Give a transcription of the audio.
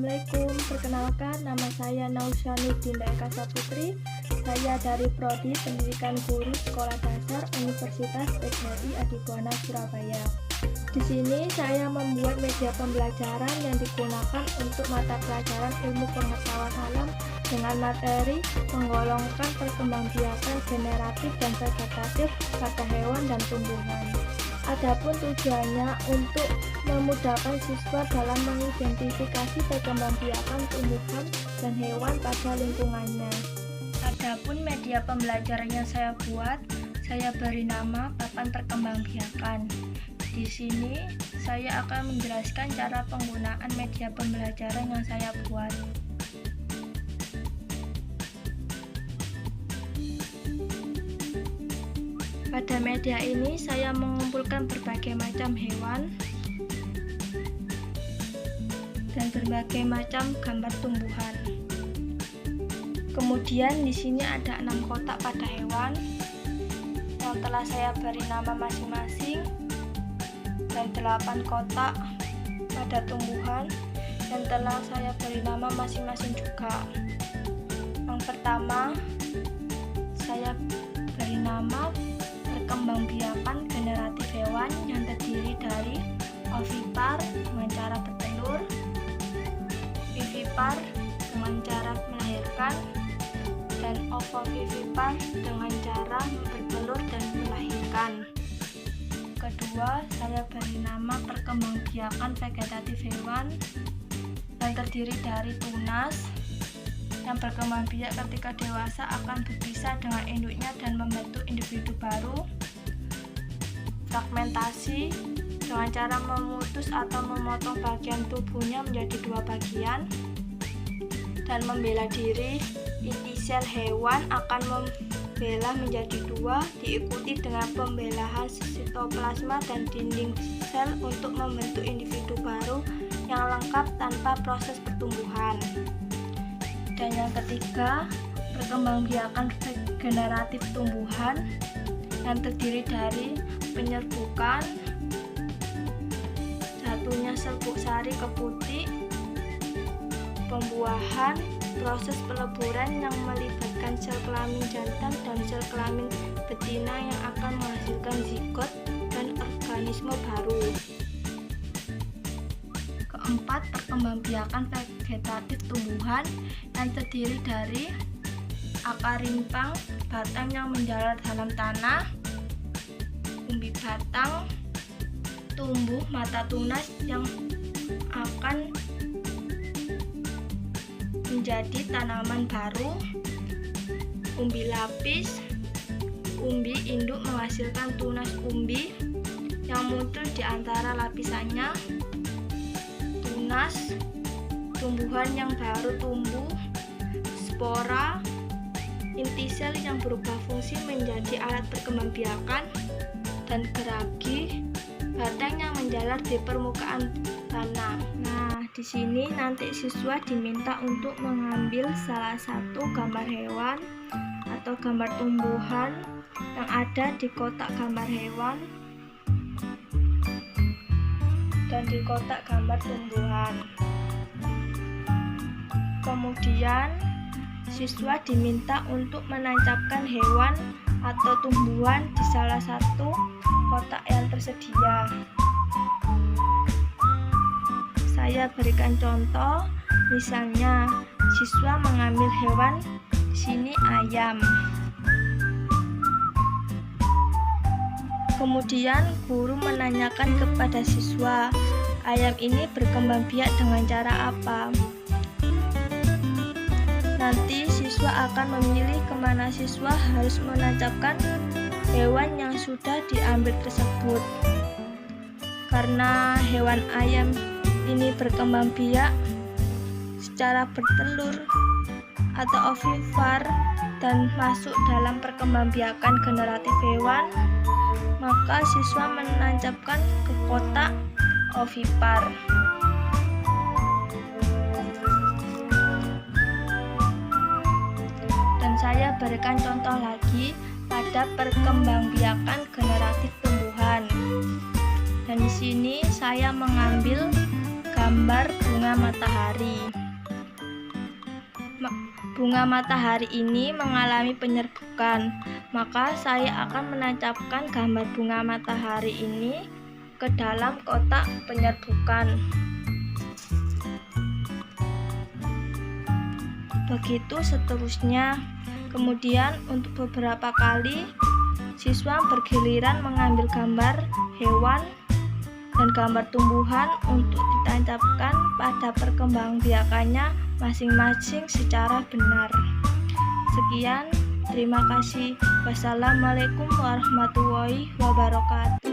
Assalamualaikum, perkenalkan nama saya Nausyani Eka Saputri. Saya dari Prodi Pendidikan Guru Sekolah Dasar Universitas PGRI Adibuana Surabaya. Di sini saya membuat media pembelajaran yang digunakan untuk mata pelajaran ilmu pengetahuan alam dengan materi menggolongkan perkembangbiakan generatif dan vegetatif pada hewan dan tumbuhan. Adapun tujuannya untuk memudahkan siswa dalam mengidentifikasi perkembangbiakan tumbuhan dan hewan pada lingkungannya. Adapun media pembelajaran yang saya buat, saya beri nama papan perkembangbiakan. Di sini saya akan menjelaskan cara penggunaan media pembelajaran yang saya buat. Pada media ini saya mengumpulkan berbagai macam hewan dan berbagai macam gambar tumbuhan. Kemudian di sini ada 6 kotak pada hewan yang telah saya beri nama masing-masing dan 8 kotak pada tumbuhan yang telah saya beri nama masing-masing juga. Yang pertama saya beri nama perkembangbiakan generatif hewan yang terdiri dari ovipar dengan cara bertelur, vivipar dengan cara melahirkan, dan ovovivipar dengan cara bertelur dan melahirkan. Kedua, saya beri nama perkembangbiakan vegetatif hewan yang terdiri dari tunas yang berkembang biak ketika dewasa akan berpisah dengan induknya dan membentuk individu baru. Fragmentasi dengan cara memutus atau memotong bagian tubuhnya menjadi 2 bagian. Dan membela diri, inti sel hewan akan membelah menjadi 2, diikuti dengan pembelahan sitoplasma dan dinding sel untuk membentuk individu baru yang lengkap tanpa proses pertumbuhan. Dan yang ketiga, perkembangbiakan generatif tumbuhan yang terdiri dari penyerbukan, jatuhnya serbuk sari ke putih, pembuahan, proses peleburan yang melibatkan sel kelamin jantan dan sel kelamin betina yang akan menghasilkan zigot dan organisme baru. Keempat, perkembangbiakan vegetatif tumbuhan yang terdiri dari akar rimpang, batang yang menjalar dalam tanah, umbi batang, tumbuh mata tunas yang akan menjadi tanaman baru, umbi lapis, umbi induk menghasilkan tunas umbi yang muncul di antara lapisannya, tunas, tumbuhan yang baru tumbuh, spora, inti sel yang berubah fungsi menjadi alat perkembangbiakan, dan geragi, batang yang menjalar di permukaan tanah. Nah, di sini nanti siswa diminta untuk mengambil salah satu gambar hewan atau gambar tumbuhan yang ada di kotak gambar hewan dan di kotak gambar tumbuhan. Kemudian siswa diminta untuk menancapkan hewan atau tumbuhan di salah satu kotak yang tersedia. Saya berikan contoh, misalnya siswa mengambil hewan, di sini ayam. Kemudian guru menanyakan kepada siswa, ayam ini berkembang biak dengan cara apa? Nanti siswa akan memilih kemana siswa harus menancapkan hewan yang sudah diambil tersebut. Karena hewan ayam ini berkembang biak secara bertelur atau ovipar dan masuk dalam perkembangbiakan generatif hewan, maka siswa menancapkan ke kotak ovipar. Dan saya berikan contoh lagi pada perkembangbiakan generatif tumbuhan. Dan di sini saya mengambil gambar bunga matahari. Bunga matahari ini mengalami penyerbukan, maka saya akan menancapkan gambar bunga matahari ini ke dalam kotak penyerbukan. Begitu seterusnya. Kemudian untuk beberapa kali siswa bergiliran mengambil gambar hewan dan gambar tumbuhan untuk ditancapkan pada perkembangbiakannya masing-masing secara benar. Sekian, terima kasih. Wassalamualaikum warahmatullahi wabarakatuh.